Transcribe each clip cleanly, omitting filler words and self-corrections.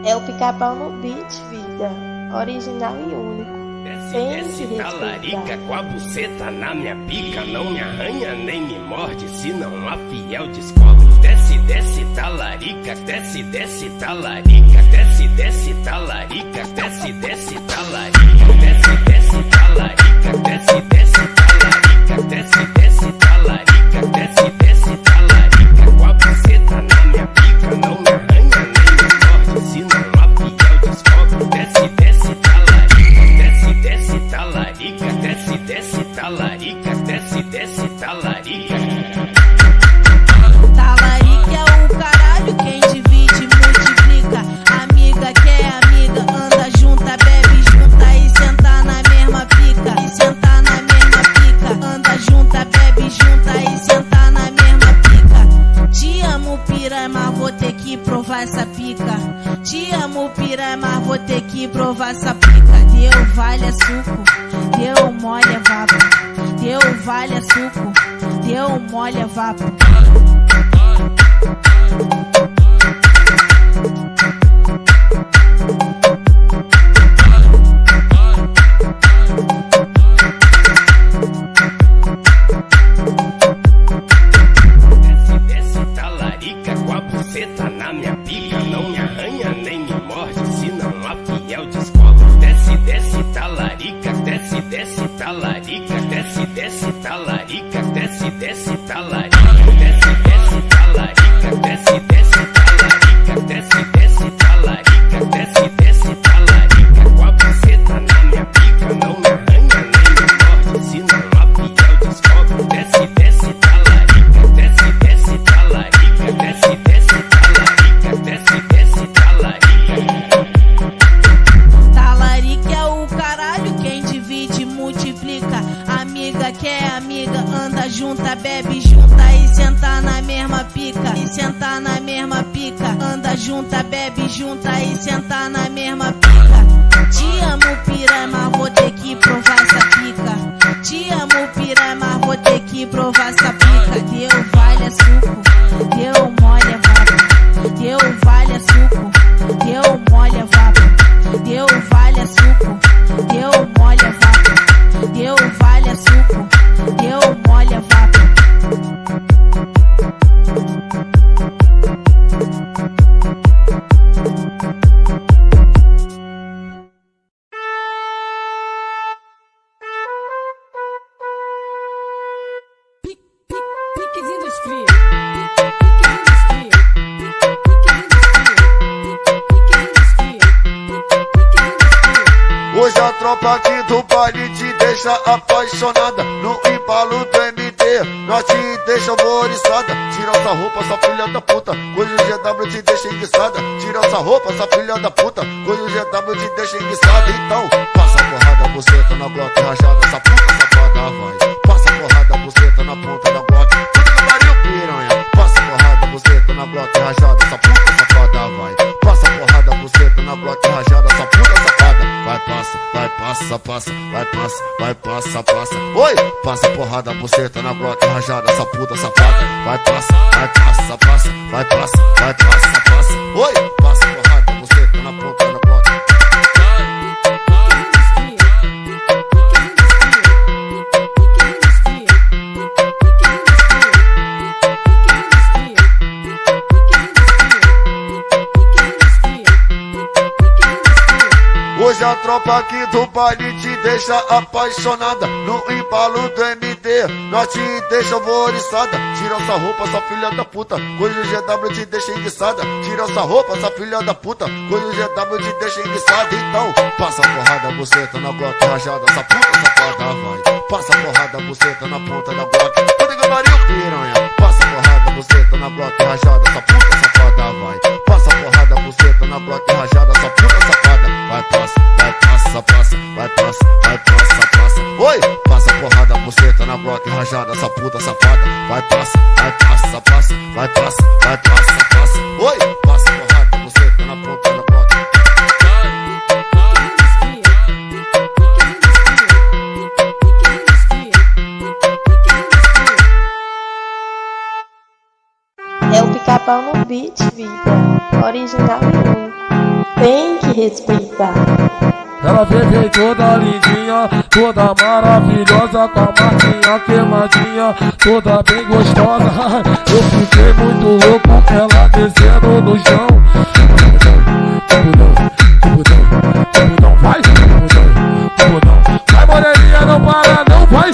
É o Pica-Pau no beat, vida. Original e único. Desce talarica com a buceta na minha pica. Não me arranha nem me morde, senão a fiel descobre. Desce talarica, desce talarica, desce talarica, desce talarica, desce talarica, desce talarica, desce talarica, desce talarica. Com a buceta na minha pica, não me arranha nem me morde, senão a fiel descobre. Desce talarica, desce talarica, desce talarica, desce talarica. Talarica é o caralho, quem divide multiplica. Amiga que é amiga, anda junta, bebe junta e senta na mesma pica. E senta na mesma pica. Anda junta, bebe junta e senta na mesma pica. Te amo piranha, mas vou ter que provar essa pica. Te amo piranha, mas vou ter que provar essa pica. Deu vale é suco, deu mole é vapo. Deu vale é suco, deu mole é vapo. Desce talarica com a buceta na minha pica. Não me arranha nem me morde, senão a fiel descobre. Desce talarica, desce talarica, desce talarica, desce talarica, desce talarica, desce talarica, desce talarica, desce talarica. Com a buceta na minha pica, não me arranha nem me morde, senão a fiel descobre. Desce talarica, desce talarica, desce talarica, desce talarica. Talarica é o caralho, quem divide multiplica. Amiga que é amiga, anda junta, bebe junta e senta na mesma pica. E senta na mesma pica. Anda junta, bebe junta e senta na mesma pica. Te amo piranha, mas vou ter que provar essa pica. Te amo piranha, mas vou ter que provar essa pica. Deu vale é suco, deu mole é vapo. Deu vale é suco, deu mole é vapo. Deu vale é suco, deu mole é vapo. Deu vale é suco, deu mole é vapo. Piques Industria. Hoje a tropa aqui do baile te deixa apaixonada. No embalo do MD, nós te deixa alvoriçada. Tira essa roupa, essa filha da puta, hoje o GW te deixa enguiçada. Tira essa roupa, essa filha da puta, hoje o GW te deixa enguiçada. Então, passa a porrada, buceta na glota rajada. Essa puta safada vai. Passa a porrada, buceta na ponta da glota. Puta que pariu, piranha. Passa a porrada, buceta na glota rajada. Essa puta safada vai. Passa a porrada, buceta na glota rajada. Essa puta safada vai, passa, vai, passa, passa, vai, passa, vai, passa, passa. Oi, passa porrada, buceta na glota rajada, essa puta safada. Vai, passa, vai, passa, passa, vai, passa, vai, passa, passa. Oi, passa porrada, buceta na ponta da glota. Hoje a tropa aqui do baile te deixa apaixonada. No embalo do MD, nós te deixa alvoriçada. Tira essa roupa, essa filha da puta, hoje o GW te deixa enguiçada. Tira essa roupa, essa filha da puta, hoje o GW te deixa enguiçada. Então, passa a porrada, buceta na glota rajada. Essa puta safada vai. Passa a porrada, buceta na ponta da glota. Puta que pariu, piranha. Passa a porrada, buceta na glota rajada. Essa puta safada vai. Passa a porrada, buceta na glota rajada. Essa puta safada vai, passa, vai, passa, passa, vai, passa, vai, passa, passa. Oi, passa porrada, buceta na glota rajada. Essa puta safada vai, passa, vai, passa, passa, vai, passa, vai, passa, passa. Oi, passa porrada, buceta na ponta da glota. É o Pica-Pau no beat, vida. Original e único. tem que respeitar. Ela vem toda lindinha, toda maravilhosa, com a marquinha queimadinha, toda bem gostosa. Eu fiquei muito louco, ela descendo no chão. Tubudão, vai, tubudão, vai moreninha, não para não, vai.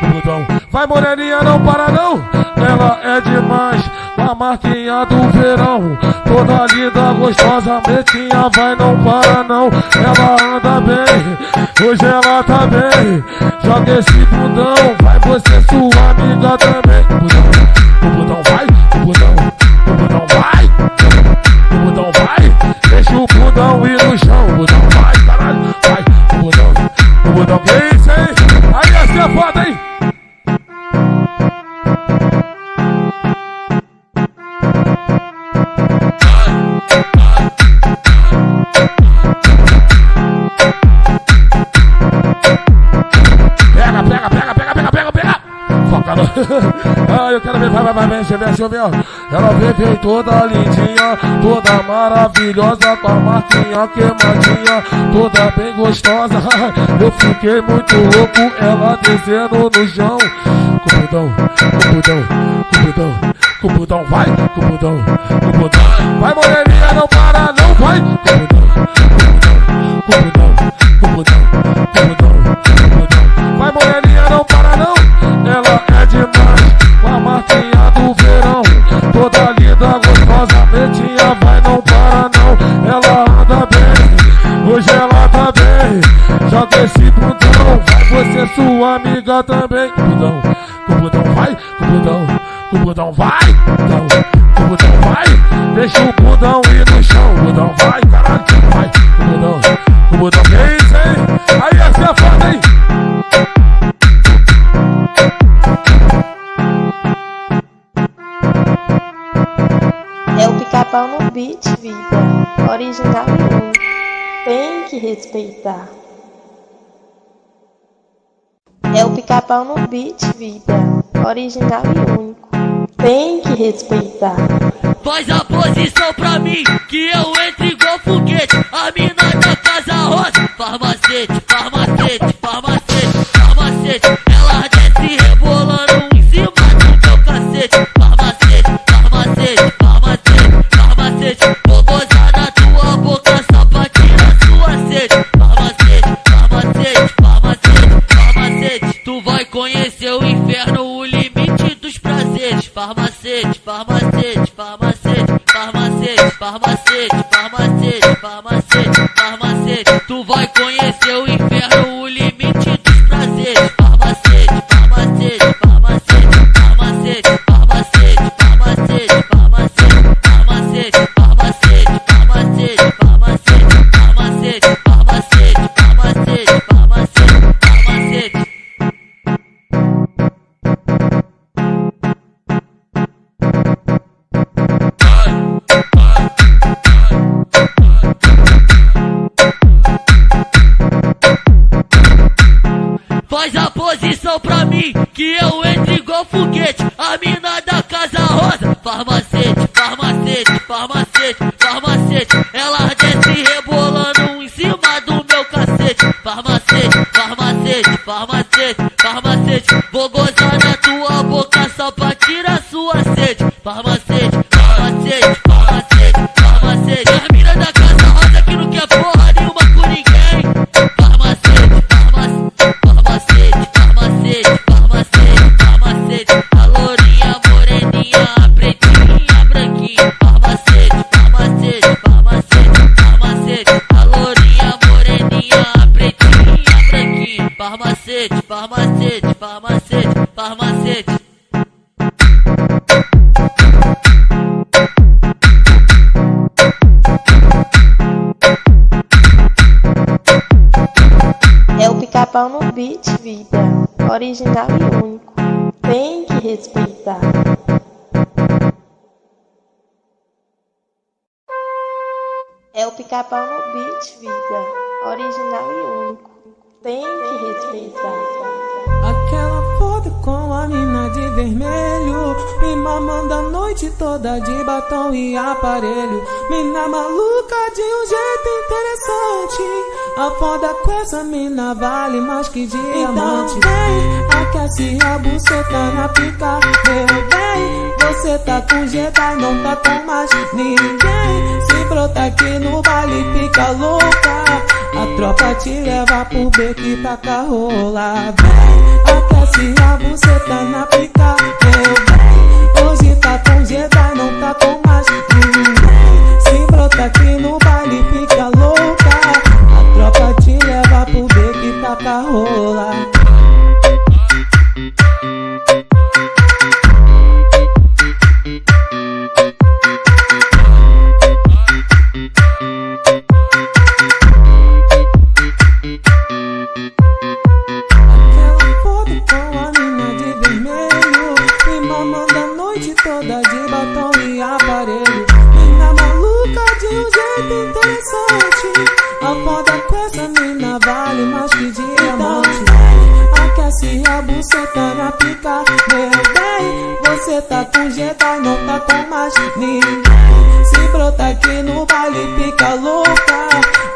Tubudão, vai moreninha, não para não. Ela é demais, com a marquinha do verão, toda linda, gostosa, metinha, vai, não para não. Ela anda bem, hoje ela tá bem. Joga esse bundão, vai você, sua amiga também. Tubudão, vai, tubudão, vai. Tubudão, vai, deixa o bundão ir no chão. Tubudão, vai, caralho, vai. Tubudão, que é isso, hein? Aí essa é foda, hein? Pega. Foca no... Ah, eu quero ver, vai, deixa eu ver, ó. Ela vem toda lindinha, toda maravilhosa, com a marquinha queimadinha, toda bem gostosa. Eu fiquei muito louco, ela descendo no chão. Cupudão, vai, cupudão. Vai moreninha, não para não, vai. Cupudão. Vai moreninha, não para não. Ela é demais, com a marquinha do verão, toda linda, gostosa, metinha, vai, não para não. Ela anda bem, hoje ela tá bem. Joga esse bundão, vai você, sua amiga também. Cupudão, vai, cupudão, vai. Cupudão, vai, deixa o bundão ir no chão. Cupudão, vai, caralho, vai. Cupudão, que é isso, hein? Aí essa é a foda, hein? É o Pica-Pau no beat, vida, original e único, tem que respeitar. É o Pica-Pau no beat, vida, original e único, tem que respeitar. Faz a posição pra mim, que eu entro igual foguete. A mina da Casa Rosa, farmacete. Ela desce rebolando em cima do meu cacete. Farmacete. Vou gozar na tua boca só pra tirar sua sede. Farmacete. Tu vai conhecer o inferno, o limite dos prazeres. Farmacete. Tu vai conhecer o inferno, o limite dos prazeres. Farmacete. Faz a posição pra mim, que eu entro igual foguete. A mina da Casa Rosa, farmacete. Ela desce rebolando em cima do meu cacete. Farmacete. Vou gozar na tua boca só pra tirar sua sede. Farmacete. A mina da Casa Rosa que não quer porra nenhuma com ninguém. Farmacete. A lourinha, moreninha, a pretinha, a branquinha. Farmacete. A lourinha, moreninha, a pretinha, a branquinha. Farmacete. É o Pica-Pau no beat, vida, original e único, tem que respeitar. É o Pica-Pau no beat, vida, original e único, tem que respeitar. Aquela foto com a mina de vermelho me mamando a noite toda de batom e aparelho. Mina maluca de um jeito interessante. A foda com essa mina vale mais que diamante. Então vem, aquece a buceta na pica, meu bem. Você tá com Jedi, não tá com mais ninguém. Se brota aqui no baile, fica louca. A tropa te leva pro beco e taca rola. Vem, aquece a buceta na pica, meu bem. Hoje tá com Jedi, não tá com mais ninguém. Se brota aqui no baile, fica louca. A tropa te leva pro beco e taca rola. Toda de batom e aparelho. Mina maluca de um jeito interessante. A foda com essa mina vale mais que diamante. Então, aquece a buceta na pica, meu bem. Você tá com Jedi, não tá com mais ninguém. Se brota aqui no baile, fica louca.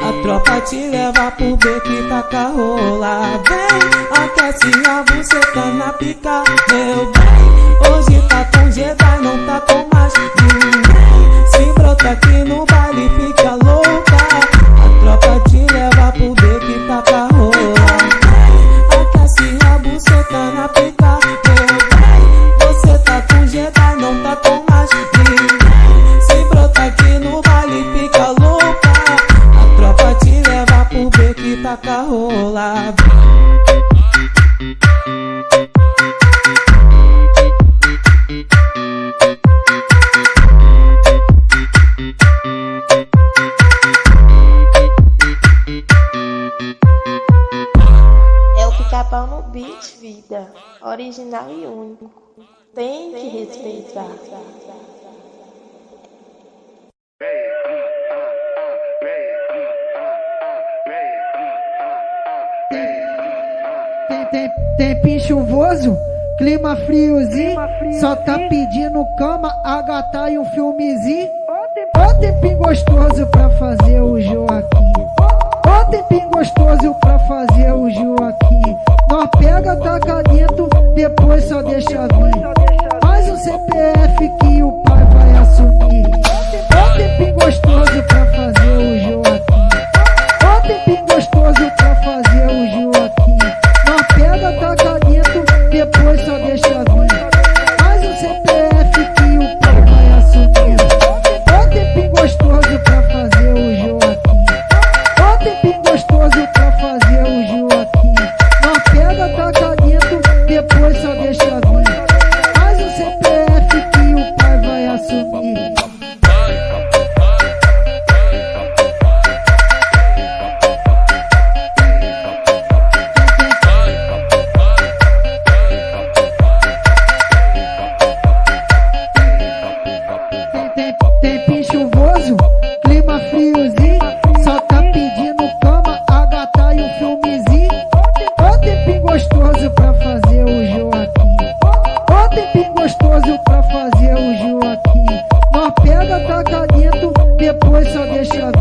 A tropa te leva pro beco e taca rola. Vem, aquece a buceta na pica, meu bem. Hoje tá com Jedi, não tá com mais ninguém. Se brota aqui no baile, fica louca. A tropa te leva pro beco e taca rola. Aquece a buceta na pica, meu bem. Você tá com Jedi, não tá com mais ninguém. Se brota aqui no baile, fica louca. A tropa te leva pro beco e taca rola. Pica-pau no beat, vida, original e único, tem que respeitar. Tempinho chuvoso, clima friozinho, só tá pedindo cama, a gata e um filmezinho. Ó tempinho gostoso pra fazer o Joaquim. Ó tempinho gostoso pra fazer o Joaquim. Nós pega, taca dentro, depois só deixa vir. Faz um CPF que o pai vai assumir. Ó tempinho gostoso pra fazer o Joaquim. Ó tempinho gostoso pra fazer o Joaquim. Nós pega, taca dentro, depois só deixa vir. Faz um CPF que o pai vai assumir. Ó tempinho gostoso pra fazer o Joaquim. Ó tempinho gostoso pra fazer o Joaquim. Nós pega, taca dentro, depois só deixa vir. Faz um CPF que o pai vai assumir. Tempinho chuvoso, clima friozinho, só tá pedindo cama, a gata e um filmezinho. Ó tempinho gostoso pra fazer o Joaquim. Ó tempinho gostoso pra fazer o Joaquim. Nós pega, taca dentro, depois só deixa vir.